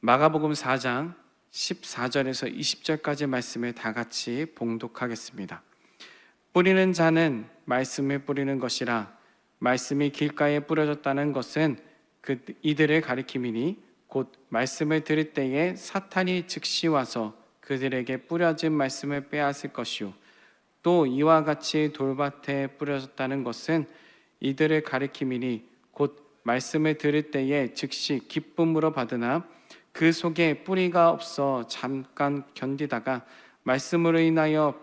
마가복음 4장 14절에서 20절까지 말씀을 다 같이 봉독하겠습니다. 뿌리는 자는 말씀을 뿌리는 것이라. 말씀이 길가에 뿌려졌다는 것은 이들을 가리킴이니 곧 말씀을 들을 때에 사탄이 즉시 와서 그들에게 뿌려진 말씀을 빼앗을 것이요, 또 이와 같이 돌밭에 뿌려졌다는 것은 이들을 가리킴이니 곧 말씀을 들을 때에 즉시 기쁨으로 받으나 그 속에 뿌리가 없어 잠깐 견디다가 말씀으로 인하여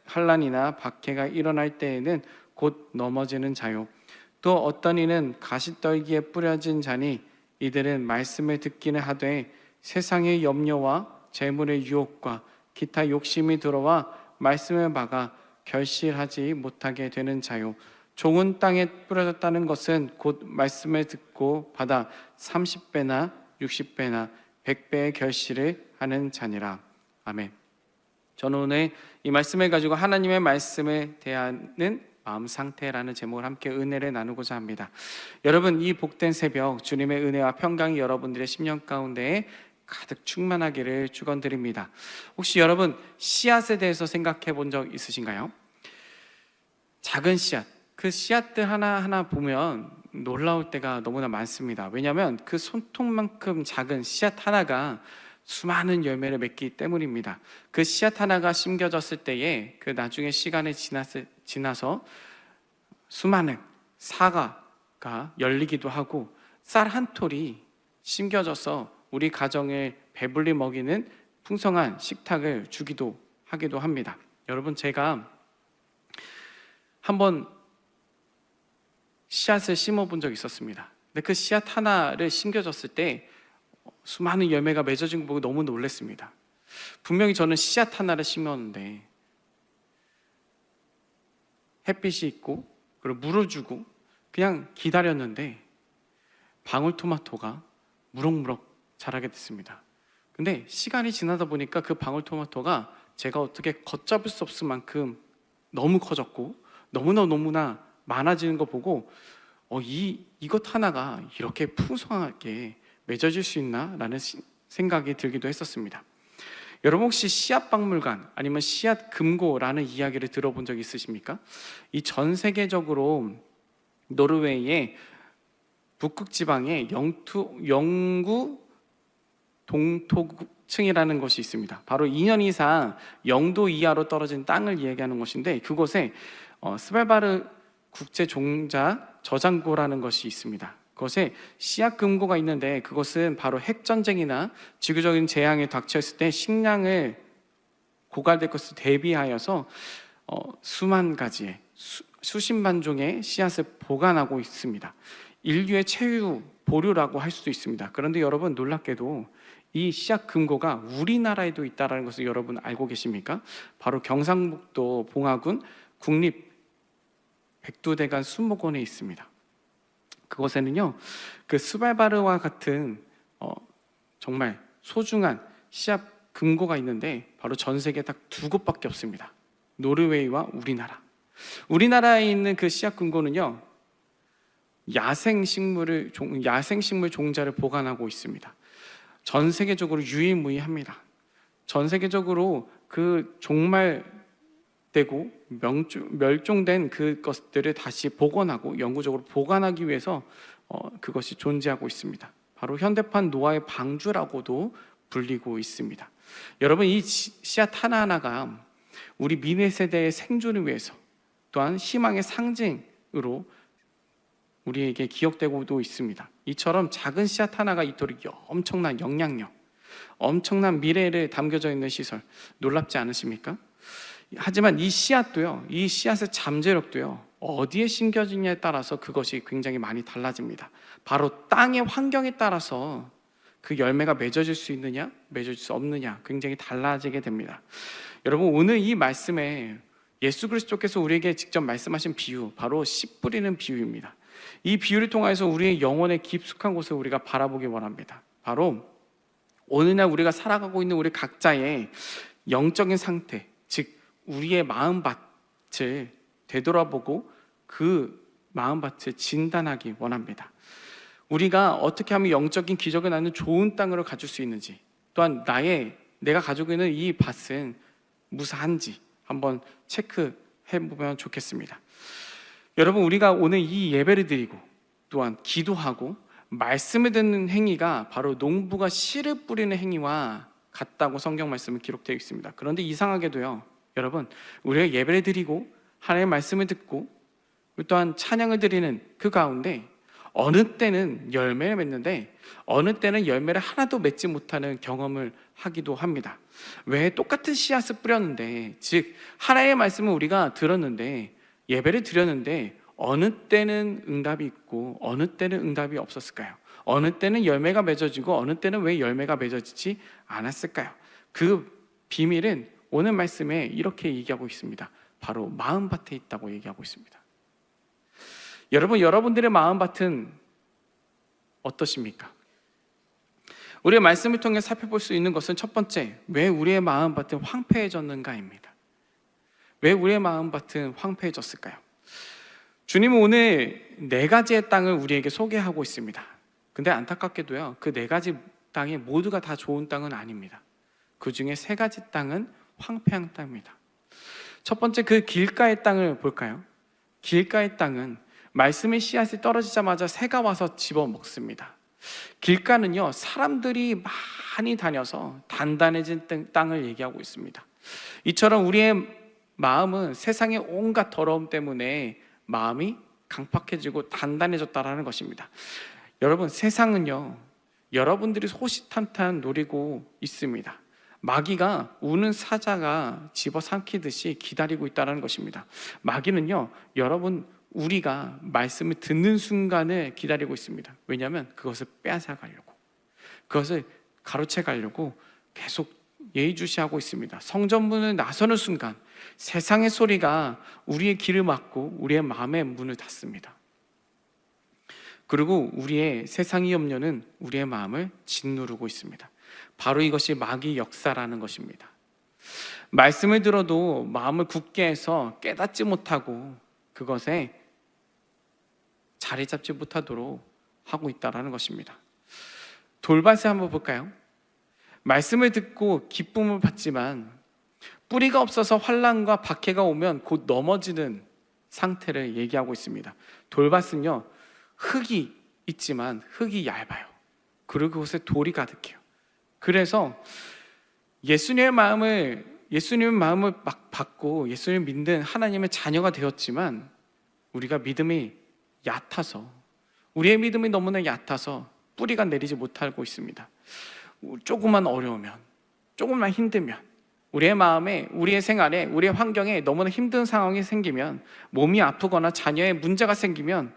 환난이나 박해가 일어날 때에는 곧 넘어지는 자요, 또 어떤 이는 가시떨기에 뿌려진 자니 이들은 말씀을 듣기는 하되 세상의 염려와 재물의 유혹과 기타 욕심이 들어와 말씀을 막아 결실하지 못하게 되는 자요, 좋은 땅에 뿌려졌다는 것은 곧 말씀을 듣고 받아 30배나 60배나 100배의 결실을 하는 자니라. 아멘. 저는 오늘 이 말씀을 가지고 하나님의 말씀에 대하는 마음 상태라는 제목을 함께 은혜를 나누고자 합니다. 여러분, 이 복된 새벽 주님의 은혜와 평강이 여러분들의 심령 가운데에 가득 충만하기를 축원드립니다. 혹시 여러분 씨앗에 대해서 생각해 본 적 있으신가요? 작은 씨앗, 그 씨앗들 하나하나 보면 놀라울 때가 너무나 많습니다. 왜냐하면 그 손톱만큼 작은 씨앗 하나가 수많은 열매를 맺기 때문입니다. 그 씨앗 하나가 심겨졌을 때에 그 나중에 시간이 지나서 수많은 사과가 열리기도 하고 쌀 한 톨이 심겨져서 우리 가정을 배불리 먹이는 풍성한 식탁을 주기도 하기도 합니다. 여러분, 제가 한번 씨앗을 심어본 적이 있었습니다. 근데 그 씨앗 하나를 심겨졌을 때 수많은 열매가 맺어진 거 보고 너무 놀랐습니다. 분명히 저는 씨앗 하나를 심었는데 햇빛이 있고 그리고 물을 주고 그냥 기다렸는데 방울토마토가 무럭무럭 자라게 됐습니다. 근데 시간이 지나다 보니까 그 방울토마토가 제가 어떻게 걷잡을 수 없을 만큼 너무 커졌고 너무나 많아지는 거 보고 이것 하나가 이렇게 풍성하게 맺어질 수 있나? 라는 생각이 들기도 했었습니다. 여러분, 혹시 씨앗박물관 아니면 씨앗금고라는 이야기를 들어본 적 있으십니까? 이 전 세계적으로 노르웨이의 북극 지방의 영구 동토층이라는 것이 있습니다. 바로 2년 이상 0도 이하로 떨어진 땅을 이야기하는 것인데, 그곳에 스발바르 국제 종자 저장고라는 것이 있습니다. 그것에 씨앗금고가 있는데, 그것은 바로 핵전쟁이나 지구적인 재앙에 닥쳤을 때 식량을 고갈될 것을 대비하여서 수만 가지의 수십만 종의 씨앗을 보관하고 있습니다. 인류의 최후 보류라고 할 수도 있습니다. 그런데 여러분, 놀랍게도 이 씨앗금고가 우리나라에도 있다는 것을 여러분 알고 계십니까? 바로 경상북도 봉화군 국립 백두대간 수목원에 있습니다. 그곳에는요, 그 스발바르와 같은 정말 소중한 씨앗금고가 있는데 바로 전 세계에 딱 두 곳밖에 없습니다. 노르웨이와 우리나라. 우리나라에 있는 그 씨앗금고는요, 야생식물 종자를 보관하고 있습니다. 전 세계적으로 유일무이합니다. 전 세계적으로 그 종말되고 멸종된 그것들을 다시 복원하고 영구적으로 보관하기 위해서 그것이 존재하고 있습니다. 바로 현대판 노아의 방주라고도 불리고 있습니다. 여러분, 이 씨앗 하나하나가 우리 미래 세대의 생존을 위해서, 또한 희망의 상징으로 우리에게 기억되고도 있습니다. 이처럼 작은 씨앗 하나가 이토록 엄청난 영향력, 엄청난 미래를 담겨져 있는 시설, 놀랍지 않으십니까? 하지만 이 씨앗도요, 이 씨앗의 잠재력도요, 어디에 심겨지냐에 따라서 그것이 굉장히 많이 달라집니다. 바로 땅의 환경에 따라서 그 열매가 맺어질 수 있느냐, 맺어질 수 없느냐 굉장히 달라지게 됩니다. 여러분, 오늘 이 말씀에 예수 그리스도께서 우리에게 직접 말씀하신 비유, 바로 씨 뿌리는 비유입니다. 이 비유를 통해서 우리의 영혼의 깊숙한 곳을 우리가 바라보기 원합니다. 바로 오늘날 우리가 살아가고 있는 우리 각자의 영적인 상태, 즉 우리의 마음밭을 되돌아보고 그 마음밭을 진단하기 원합니다. 우리가 어떻게 하면 영적인 기적을 낳는 좋은 땅으로 가질 수 있는지, 또한 내가 가지고 있는 이 밭은 무사한지 한번 체크해 보면 좋겠습니다. 여러분, 우리가 오늘 이 예배를 드리고 또한 기도하고 말씀을 듣는 행위가 바로 농부가 씨를 뿌리는 행위와 같다고 성경 말씀은 기록되어 있습니다. 그런데 이상하게도요, 여러분, 우리가 예배를 드리고 하나님의 말씀을 듣고 또한 찬양을 드리는 그 가운데 어느 때는 열매를 맺는데 어느 때는 열매를 하나도 맺지 못하는 경험을 하기도 합니다. 왜? 똑같은 씨앗을 뿌렸는데, 즉 하나님의 말씀을 우리가 들었는데, 예배를 드렸는데 어느 때는 응답이 있고 어느 때는 응답이 없었을까요? 어느 때는 열매가 맺어지고 어느 때는 왜 열매가 맺어지지 않았을까요? 그 비밀은 오늘 말씀에 이렇게 얘기하고 있습니다. 바로 마음밭에 있다고 얘기하고 있습니다. 여러분들의 마음밭은 어떠십니까? 우리의 말씀을 통해 살펴볼 수 있는 것은 첫 번째, 왜 우리의 마음밭은 황폐해졌는가입니다. 왜 우리의 마음밭은 황폐해졌을까요? 주님은 오늘 4가지의 땅을 우리에게 소개하고 있습니다. 근데 안타깝게도요, 그 4가지 땅이 모두가 다 좋은 땅은 아닙니다. 그 중에 3가지 땅은 황폐한 땅입니다. 첫 번째, 그 길가의 땅을 볼까요? 길가의 땅은 말씀의 씨앗이 떨어지자마자 새가 와서 집어먹습니다. 길가는요, 사람들이 많이 다녀서 단단해진 땅을 얘기하고 있습니다. 이처럼 우리의 마음은 세상의 온갖 더러움 때문에 마음이 강팍해지고 단단해졌다라는 것입니다. 여러분, 세상은요, 여러분들이 호시탐탐 노리고 있습니다. 마귀가 우는 사자가 집어삼키듯이 기다리고 있다는 것입니다. 마귀는요, 우리가 말씀을 듣는 순간을 기다리고 있습니다. 왜냐하면 그것을 빼앗아가려고, 그것을 가로채가려고 계속 예의주시하고 있습니다. 성전문을 나서는 순간 세상의 소리가 우리의 길을 막고 우리의 마음의 문을 닫습니다. 그리고 우리의 세상의 염려는 우리의 마음을 짓누르고 있습니다. 바로 이것이 마귀의 역사라는 것입니다. 말씀을 들어도 마음을 굳게 해서 깨닫지 못하고 그것에 자리 잡지 못하도록 하고 있다는 것입니다. 돌밭을 한번 볼까요? 말씀을 듣고 기쁨을 받지만 뿌리가 없어서 환난과 박해가 오면 곧 넘어지는 상태를 얘기하고 있습니다. 돌밭은요, 흙이 있지만 흙이 얇아요. 그리고 그곳에 돌이 가득해요. 그래서 예수님의 마음을 막 받고 예수님을 믿는 하나님의 자녀가 되었지만 우리가 우리의 믿음이 너무나 얕아서 뿌리가 내리지 못하고 있습니다. 조금만 어려우면, 조금만 힘들면, 우리의 마음에, 우리의 생활에, 우리의 환경에 너무나 힘든 상황이 생기면, 몸이 아프거나 자녀의 문제가 생기면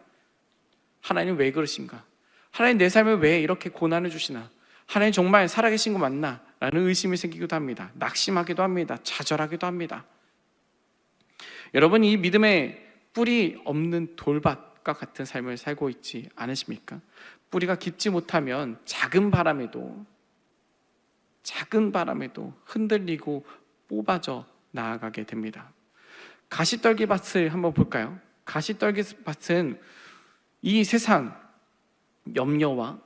하나님 왜 그러신가? 하나님 내 삶에 왜 이렇게 고난을 주시나? 하나님 정말 살아계신 거 맞나? 라는 의심이 생기기도 합니다. 낙심하기도 합니다. 좌절하기도 합니다. 여러분, 이 믿음의 뿌리 없는 돌밭과 같은 삶을 살고 있지 않으십니까? 뿌리가 깊지 못하면 작은 바람에도 흔들리고 뽑아져 나아가게 됩니다. 가시떨기밭을 한번 볼까요? 가시떨기밭은 이 세상 염려와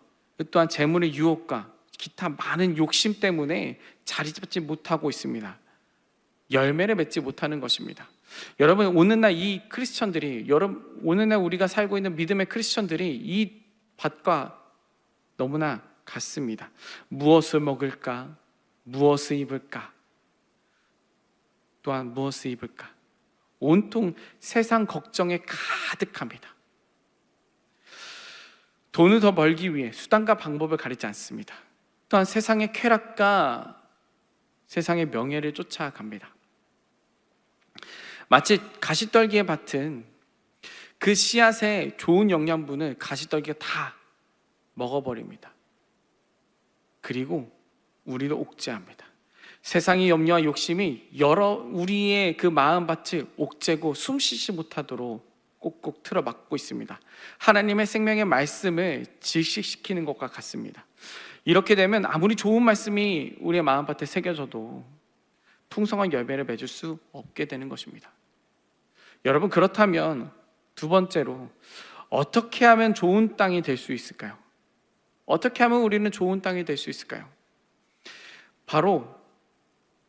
또한 재물의 유혹과 기타 많은 욕심 때문에 자리 잡지 못하고 있습니다. 열매를 맺지 못하는 것입니다. 여러분, 오늘날 우리가 살고 있는 믿음의 크리스천들이 이 밭과 너무나 같습니다. 무엇을 먹을까? 무엇을 입을까? 또한 무엇을 입을까? 온통 세상 걱정에 가득합니다. 돈을 더 벌기 위해 수단과 방법을 가리지 않습니다. 또한 세상의 쾌락과 세상의 명예를 쫓아갑니다. 마치 가시떨기의 밭은 그 씨앗의 좋은 영양분을 가시떨기가 다 먹어버립니다. 그리고 우리를 옥죄합니다. 세상의 염려와 욕심이 우리의 그 마음밭을 옥죄고 숨쉬지 못하도록 꼭꼭 틀어막고 있습니다. 하나님의 생명의 말씀을 질식시키는 것과 같습니다. 이렇게 되면 아무리 좋은 말씀이 우리의 마음밭에 새겨져도 풍성한 열매를 맺을 수 없게 되는 것입니다. 여러분, 그렇다면 두 번째로 어떻게 하면 좋은 땅이 될 수 있을까요? 어떻게 하면 우리는 좋은 땅이 될 수 있을까요? 바로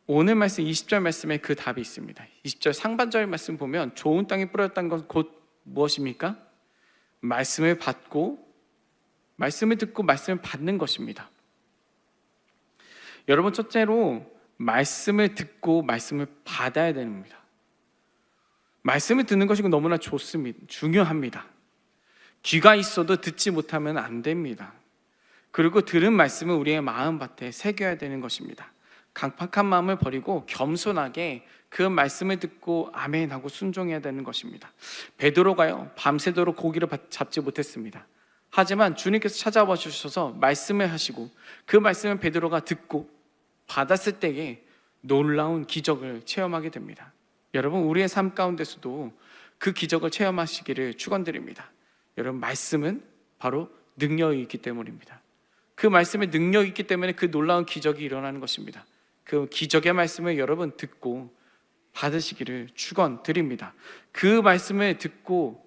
오늘 말씀 20절 말씀에 그 답이 있습니다. 20절 상반절 말씀 보면 좋은 땅이 뿌려졌다는 건 곧 무엇입니까? 말씀을 받고 말씀을 듣고 말씀을 받는 것입니다. 여러분, 첫째로 말씀을 듣고 말씀을 받아야 됩니다. 말씀을 듣는 것이 너무나 좋습니다. 중요합니다. 귀가 있어도 듣지 못하면 안 됩니다. 그리고 들은 말씀을 우리의 마음밭에 새겨야 되는 것입니다. 강팍한 마음을 버리고 겸손하게 그 말씀을 듣고 아멘 하고 순종해야 되는 것입니다. 베드로가요, 밤새도록 고기를 잡지 못했습니다. 하지만 주님께서 찾아와 주셔서 말씀을 하시고 그 말씀을 베드로가 듣고 받았을 때에 놀라운 기적을 체험하게 됩니다. 여러분, 우리의 삶 가운데서도 그 기적을 체험하시기를 축원드립니다. 여러분, 말씀은 바로 능력이 있기 때문입니다. 그 말씀에 능력이 있기 때문에 그 놀라운 기적이 일어나는 것입니다. 그 기적의 말씀을 여러분 듣고 받으시기를 축원드립니다. 그 말씀을 듣고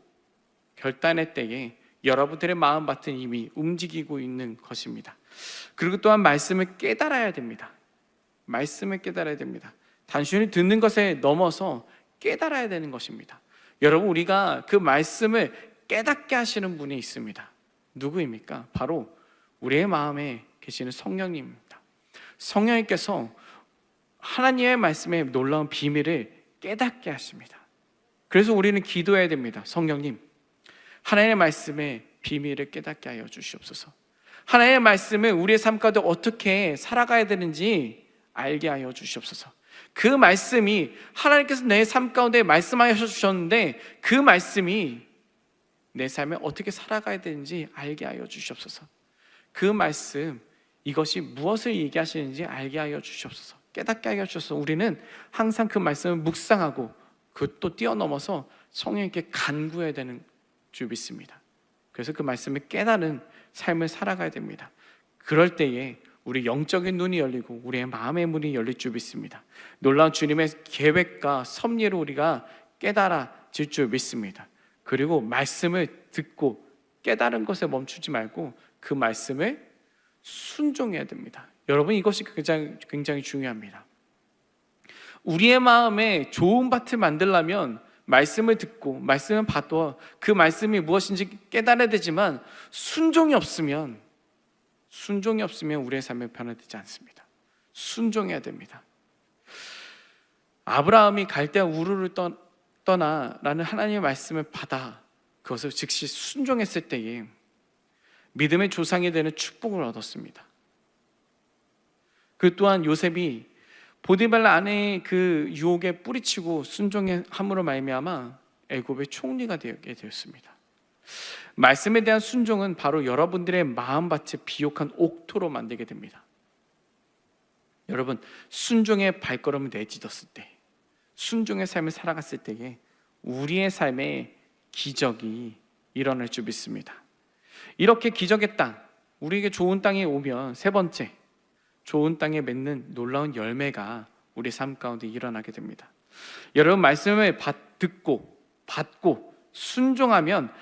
결단의 때에 여러분들의 마음밭은 이미 움직이고 있는 것입니다. 그리고 또한 말씀을 깨달아야 됩니다. 말씀을 깨달아야 됩니다. 단순히 듣는 것에 넘어서 깨달아야 되는 것입니다. 여러분, 우리가 그 말씀을 깨닫게 하시는 분이 있습니다. 누구입니까? 바로 우리의 마음에 계시는 성령님입니다. 성령님께서 하나님의 말씀의 놀라운 비밀을 깨닫게 하십니다. 그래서 우리는 기도해야 됩니다. 성령님, 하나님의 말씀의 비밀을 깨닫게 하여 주시옵소서. 하나님의 말씀을 우리의 삶 가운데 어떻게 살아가야 되는지 알게 하여 주시옵소서. 그 말씀이 하나님께서 내 삶 가운데 말씀하여 주셨는데 그 말씀이 내 삶에 어떻게 살아가야 되는지 알게 하여 주시옵소서. 그 말씀, 이것이 무엇을 얘기하시는지 알게 하여 주시옵소서. 깨닫게 하여 주셔서 우리는 항상 그 말씀을 묵상하고 그것도 뛰어넘어서 성령님께 간구해야 되는 줄 믿습니다. 그래서 그 말씀을 깨달은 삶을 살아가야 됩니다. 그럴 때에 우리 영적인 눈이 열리고 우리의 마음의 문이 열릴 줄 믿습니다. 놀라운 주님의 계획과 섭리를 우리가 깨달아질 줄 믿습니다. 그리고 말씀을 듣고 깨달은 것에 멈추지 말고 그 말씀을 순종해야 됩니다. 여러분, 이것이 굉장히 중요합니다. 우리의 마음에 좋은 밭을 만들려면 말씀을 듣고 말씀을 봐도 그 말씀이 무엇인지 깨달아야 되지만 순종이 없으면 우리의 삶이 변화되지 않습니다. 순종해야 됩니다. 아브라함이 갈대아 우르를 떠나라는 하나님의 말씀을 받아 그것을 즉시 순종했을 때에 믿음의 조상이 되는 축복을 얻었습니다. 그 또한 요셉이 보디발라 아내의 그 유혹에 뿌리치고 순종함으로 말미암아 애굽의 총리가 되게 되었습니다. 말씀에 대한 순종은 바로 여러분들의 마음밭에 비옥한 옥토로 만들게 됩니다. 여러분, 순종의 발걸음을 내딛었을 때, 순종의 삶을 살아갔을 때에 우리의 삶에 기적이 일어날 줄 믿습니다. 이렇게 기적의 땅, 우리에게 좋은 땅이 오면 세 번째, 좋은 땅에 맺는 놀라운 열매가 우리 삶 가운데 일어나게 됩니다. 여러분, 말씀을 듣고 받고 순종하면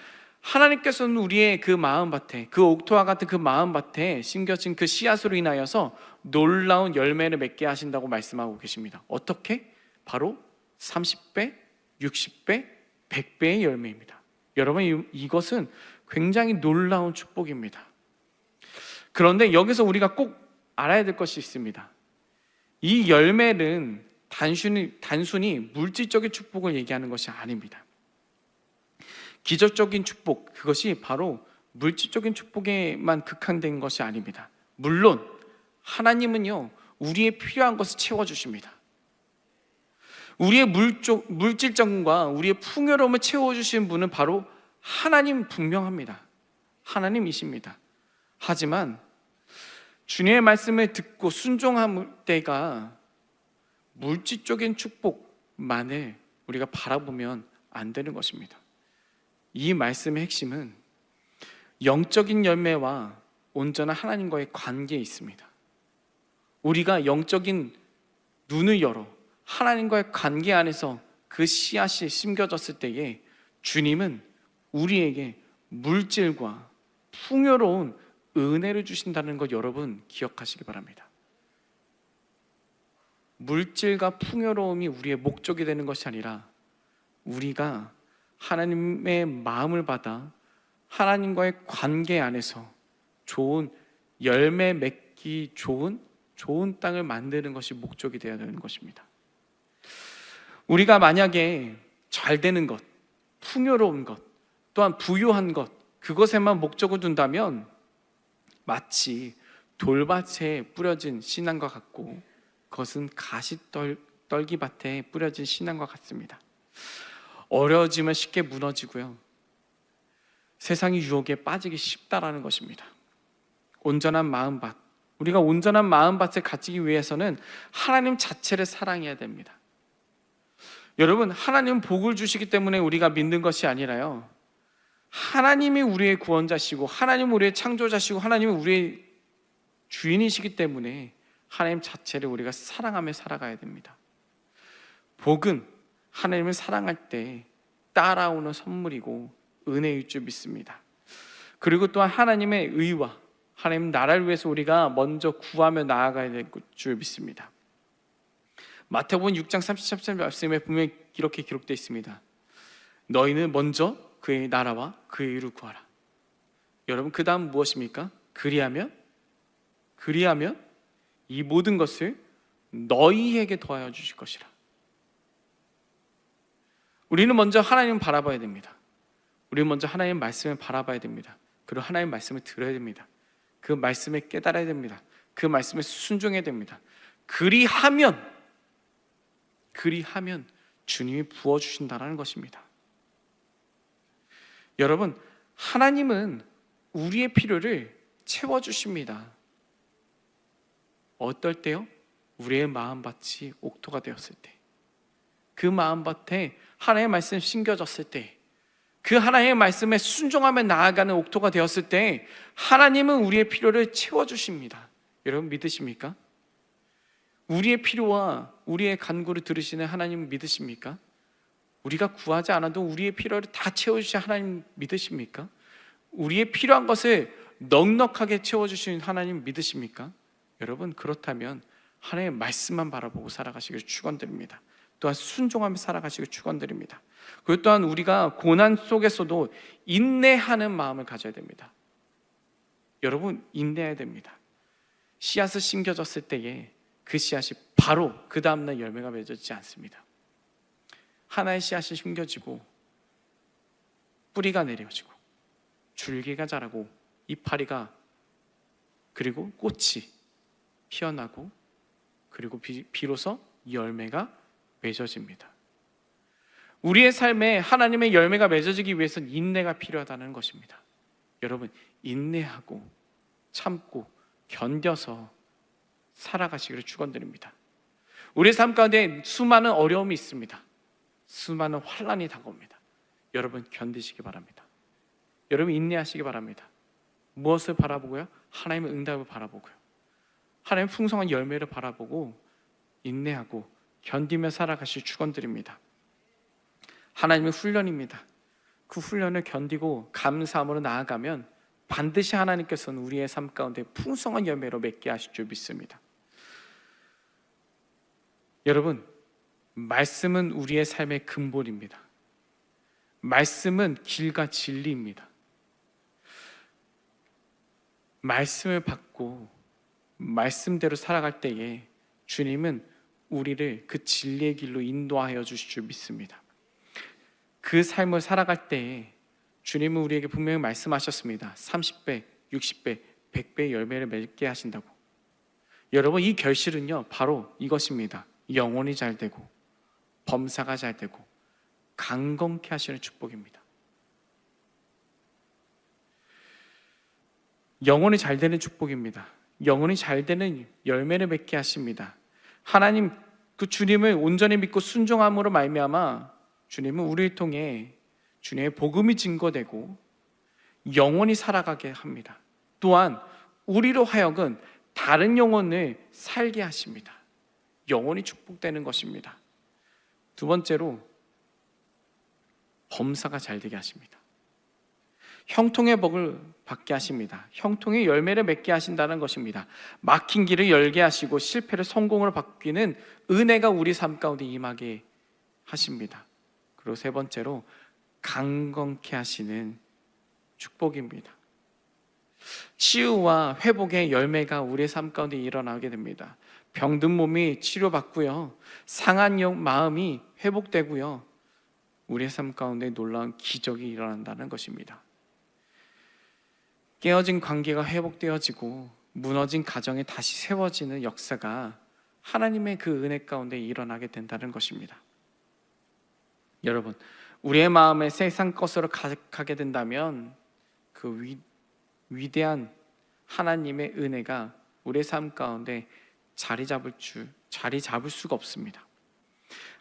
하나님께서는 우리의 그 마음밭에, 그 옥토와 같은 그 마음밭에 심겨진 그 씨앗으로 인하여서 놀라운 열매를 맺게 하신다고 말씀하고 계십니다. 어떻게? 바로 30배, 60배, 100배의 열매입니다. 여러분, 이것은 굉장히 놀라운 축복입니다. 그런데 여기서 우리가 꼭 알아야 될 것이 있습니다. 이 열매는 단순히 물질적인 축복을 얘기하는 것이 아닙니다. 기적적인 축복, 그것이 바로 물질적인 축복에만 극한된 것이 아닙니다. 물론 하나님은요, 우리의 필요한 것을 채워주십니다. 우리의 물질적과 우리의 풍요로움을 채워주신 분은 바로 하나님, 분명합니다. 하나님이십니다. 하지만 주님의 말씀을 듣고 순종할 때가 물질적인 축복만을 우리가 바라보면 안 되는 것입니다. 이 말씀의 핵심은 영적인 열매와 온전한 하나님과의 관계에 있습니다. 우리가 영적인 눈을 열어 하나님과의 관계 안에서 그 씨앗이 심겨졌을 때에 주님은 우리에게 물질과 풍요로운 은혜를 주신다는 것 여러분 기억하시기 바랍니다. 물질과 풍요로움이 우리의 목적이 되는 것이 아니라 우리가 하나님의 마음을 받아 하나님과의 관계 안에서 좋은 열매 맺기 좋은 땅을 만드는 것이 목적이 되어야 되는 것입니다. 우리가 만약에 잘 되는 것, 풍요로운 것, 또한 부유한 것, 그것에만 목적을 둔다면 마치 돌밭에 뿌려진 신앙과 같고 그것은 가시떨기밭에 뿌려진 신앙과 같습니다. 어려워지면 쉽게 무너지고요, 세상의 유혹에 빠지기 쉽다라는 것입니다. 온전한 마음밭, 우리가 온전한 마음밭을 가지기 위해서는 하나님 자체를 사랑해야 됩니다. 여러분, 하나님은 복을 주시기 때문에 우리가 믿는 것이 아니라요, 하나님이 우리의 구원자시고 하나님은 우리의 창조자시고 하나님은 우리의 주인이시기 때문에 하나님 자체를 우리가 사랑하며 살아가야 됩니다. 복은 하나님을 사랑할 때 따라오는 선물이고 은혜일 줄 믿습니다. 그리고 또한 하나님의 의와 하나님 나라를 위해서 우리가 먼저 구하며 나아가야 될 줄 믿습니다. 마태복음 6장 33절 말씀에 분명히 이렇게 기록되어 있습니다. 너희는 먼저 그의 나라와 그의 의를 구하라. 여러분, 그 다음 무엇입니까? 그리하면 이 모든 것을 너희에게 더하여 주실 것이라. 우리는 먼저 하나님을 바라봐야 됩니다. 우리는 먼저 하나님의 말씀을 바라봐야 됩니다. 그리고 하나님의 말씀을 들어야 됩니다. 그 말씀을 깨달아야 됩니다. 그 말씀에 순종해야 됩니다. 그리하면 주님이 부어주신다는 것입니다. 여러분, 하나님은 우리의 필요를 채워주십니다. 어떨 때요? 우리의 마음밭이 옥토가 되었을 때, 그 마음밭에 하나님의 말씀이 심겨졌을 때, 그 하나님의 말씀에 순종하며 나아가는 옥토가 되었을 때 하나님은 우리의 필요를 채워주십니다. 여러분 믿으십니까? 우리의 필요와 우리의 간구를 들으시는 하나님 믿으십니까? 우리가 구하지 않아도 우리의 필요를 다 채워주신 하나님 믿으십니까? 우리의 필요한 것을 넉넉하게 채워주시는 하나님 믿으십니까? 여러분, 그렇다면 하나님의 말씀만 바라보고 살아가시길 축원드립니다. 또한 순종하며 살아가시길 축원드립니다. 그리고 또한 우리가 고난 속에서도 인내하는 마음을 가져야 됩니다. 여러분, 인내해야 됩니다. 씨앗을 심겨졌을 때에 그 씨앗이 바로 그 다음날 열매가 맺어지지 않습니다. 하나의 씨앗이 심겨지고 뿌리가 내려지고 줄기가 자라고 이파리가 그리고 꽃이 피어나고 그리고 비로소 열매가 맺어집니다. 우리의 삶에 하나님의 열매가 맺어지기 위해서는 인내가 필요하다는 것입니다. 여러분, 인내하고 참고 견뎌서 살아가시기를 축원드립니다. 우리의 삶 가운데 수많은 어려움이 있습니다. 수많은 환난이 다가옵니다. 여러분, 견디시기 바랍니다. 여러분, 인내하시기 바랍니다. 무엇을 바라보고요? 하나님의 응답을 바라보고요, 하나님의 풍성한 열매를 바라보고 인내하고 견디며 살아가실 축원드립니다. 하나님의 훈련입니다. 그 훈련을 견디고 감사함으로 나아가면 반드시 하나님께서는 우리의 삶 가운데 풍성한 열매로 맺게 하실 줄 믿습니다. 여러분, 말씀은 우리의 삶의 근본입니다. 말씀은 길과 진리입니다. 말씀을 받고 말씀대로 살아갈 때에 주님은 우리를 그 진리의 길로 인도하여 주실 줄 믿습니다. 그 삶을 살아갈 때에 주님은 우리에게 분명히 말씀하셨습니다. 30배, 60배, 100배의 열매를 맺게 하신다고. 여러분, 이 결실은요 바로 이것입니다. 영혼이 잘 되고 범사가 잘 되고 강건케 하시는 축복입니다. 영혼이 잘 되는 축복입니다. 영혼이 잘 되는 열매를 맺게 하십니다. 하나님, 그 주님을 온전히 믿고 순종함으로 말미암아 주님은 우리를 통해 주님의 복음이 증거되고 영혼이 살아가게 합니다. 또한 우리로 하여금 다른 영혼을 살게 하십니다. 영혼이 축복되는 것입니다. 두 번째로 범사가 잘 되게 하십니다. 형통의 복을 받게 하십니다. 형통의 열매를 맺게 하신다는 것입니다. 막힌 길을 열게 하시고 실패를 성공으로 바뀌는 은혜가 우리 삶 가운데 임하게 하십니다. 그리고 세 번째로 강건케 하시는 축복입니다. 치유와 회복의 열매가 우리의 삶 가운데 일어나게 됩니다. 병든 몸이 치료받고요, 상한 마음이 회복되고요, 우리의 삶 가운데 놀라운 기적이 일어난다는 것입니다. 깨어진 관계가 회복되어지고 무너진 가정이 다시 세워지는 역사가 하나님의 그 은혜 가운데 일어나게 된다는 것입니다. 여러분, 우리의 마음에 세상 것으로 가득하게 된다면 그 위대한 하나님의 은혜가 우리의 삶 가운데 자리 잡을 수가 없습니다.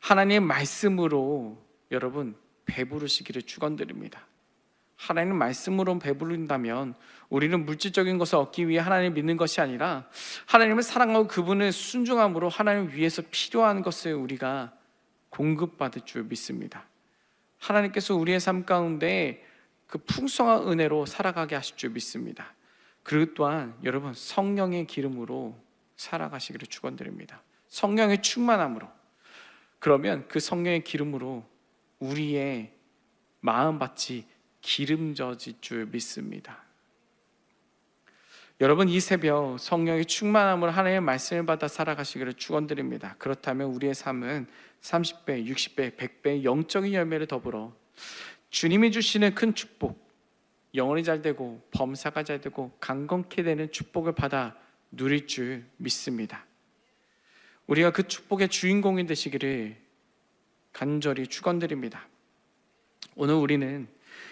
하나님의 말씀으로 여러분 배부르시기를 축원드립니다. 하나님의 말씀으로 배부른다면 우리는 물질적인 것을 얻기 위해 하나님을 믿는 것이 아니라 하나님을 사랑하고 그분을 순종함으로 하나님 위해서 필요한 것을 우리가 공급받을 줄 믿습니다. 하나님께서 우리의 삶 가운데 그 풍성한 은혜로 살아가게 하실 줄 믿습니다. 그리고 또한 여러분 성령의 기름으로 살아가시기를 축원드립니다. 성령의 충만함으로. 그러면 그 성령의 기름으로 우리의 마음밭이 기름져질 줄 믿습니다. 여러분, 이 새벽 성령의 충만함으로 하나님의 말씀을 받아 살아가시기를 축원드립니다. 그렇다면 우리의 삶은 30배, 60배, 100배의 영적인 열매를 더불어 주님이 주시는 큰 축복, 영혼이 잘 되고 범사가 잘 되고 강건케 되는 축복을 받아 누릴 줄 믿습니다. 우리가 그 축복의 주인공이 되시기를 간절히 축원드립니다. 오늘 우리는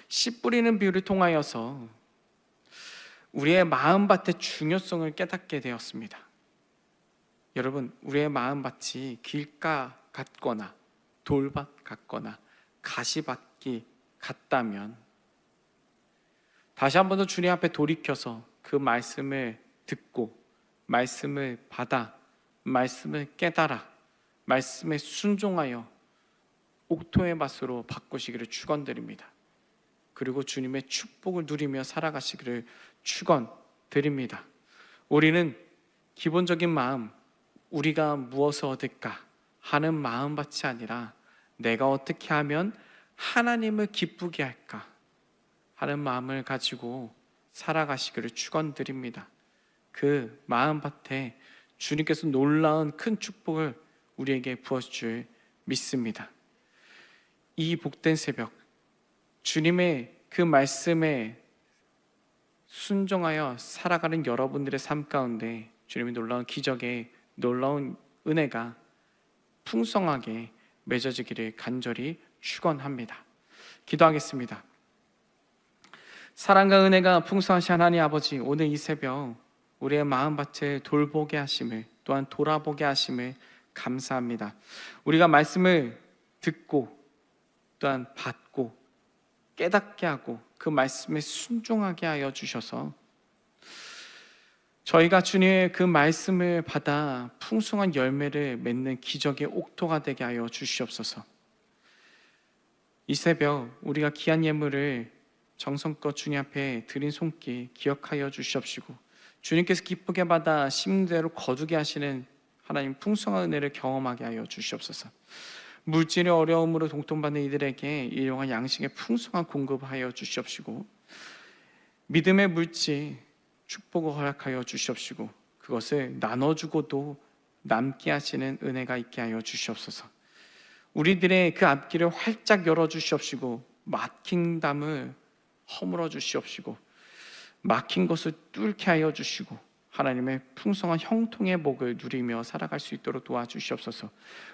씨 뿌리는 비유를 통하여서 우리의 마음밭의 중요성을 깨닫게 되었습니다. 여러분, 우리의 마음밭이 길가 같거나 돌밭 같거나 가시밭기 같다면 다시 한 번 더 주님 앞에 돌이켜서 그 말씀을 듣고 말씀을 받아 말씀을 깨달아 말씀에 순종하여 옥토의 밭으로 바꾸시기를 축원드립니다. 그리고 주님의 축복을 누리며 살아가시기를 축원드립니다. 우리는 기본적인 마음, 우리가 무엇을 얻을까 하는 마음밭이 아니라 내가 어떻게 하면 하나님을 기쁘게 할까 하는 마음을 가지고 살아가시기를 축원드립니다. 그 마음밭에 주님께서 놀라운 큰 축복을 우리에게 부어줄 줄 믿습니다. 이 복된 새벽, 주님의 그 말씀에 순종하여 살아가는 여러분들의 삶 가운데 주님의 놀라운 기적의 놀라운 은혜가 풍성하게 맺어지기를 간절히 축원합니다. 기도하겠습니다. 사랑과 은혜가 풍성하신 하나님 아버지, 오늘 이 새벽 우리의 마음밭을 돌보게 하심을 또한 돌아보게 하심을 감사합니다. 우리가 말씀을 듣고 또한 받고 깨닫게 하고 그 말씀에 순종하게 하여 주셔서 저희가 주님의 그 말씀을 받아 풍성한 열매를 맺는 기적의 옥토가 되게 하여 주시옵소서. 이 새벽 우리가 귀한 예물을 정성껏 주님 앞에 드린 손길 기억하여 주시옵시고 주님께서 기쁘게 받아 심는 대로 거두게 하시는 하나님 풍성한 은혜를 경험하게 하여 주시옵소서. 물질의 어려움으로 동통받는 이들에게 일용할 양식의 풍성한 공급하여 주시옵시고 믿음의 물질 축복을 허락하여 주시옵시고 그것을 나눠주고도 남게 하시는 은혜가 있게 하여 주시옵소서. 우리들의 그 앞길을 활짝 열어주시옵시고 막힌 담을 허물어 주시옵시고 막힌 것을 뚫게 하여 주시고 하나님의 풍성한 형통의 복을 누리며 살아갈 수 있도록 도와주시옵소서.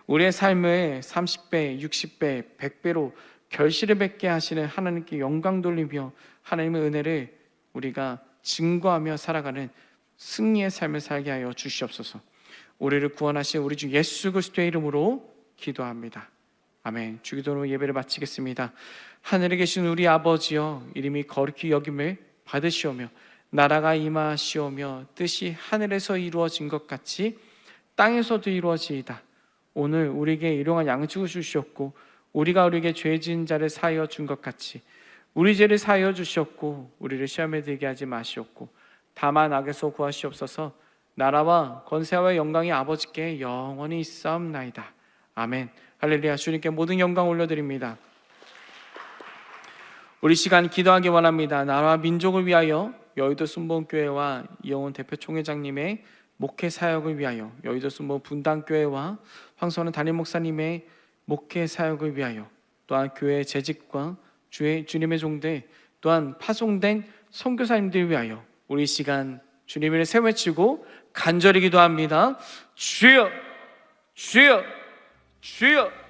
우리의 삶을 30배, 60배, 100배로 결실을 맺게 하시는 하나님께 영광 돌리며 하나님의 은혜를 우리가 증거하며 살아가는 승리의 삶을 살게 하여 주시옵소서. 우리를 구원하신 우리 주 예수 그리스도의 이름으로 기도합니다. 아멘. 주기도로 예배를 마치겠습니다. 하늘에 계신 우리 아버지여, 이름이 거룩히 여김을 받으시오며 나라가 임하시오며 뜻이 하늘에서 이루어진 것 같이 땅에서도 이루어지이다. 오늘 우리에게 일용할 양식을 주시옵고 우리가 우리에게 죄 지은 자를 사하여 준 것 같이 우리 죄를 사하여 주시옵고 우리를 시험에 들게 하지 마시옵고 다만 악에서 구하시옵소서. 나라와 권세와 영광이 아버지께 영원히 있사옵나이다. 아멘. 할렐루야. 주님께 모든 영광 올려드립니다. 우리 시간 기도하기 원합니다. 나라와 민족을 위하여 여의도 순복음교회와 이영훈 대표 총회장님의 목회 사역을 위하여, 여의도 순복음 분당교회와 황선원 담임 목사님의 목회 사역을 위하여, 또한 교회의 재직과 주님의 종들, 또한 파송된 선교사님들 위하여 우리 시간 주님을 세워치고 간절히 기도합니다. 주여, 주여, 주여.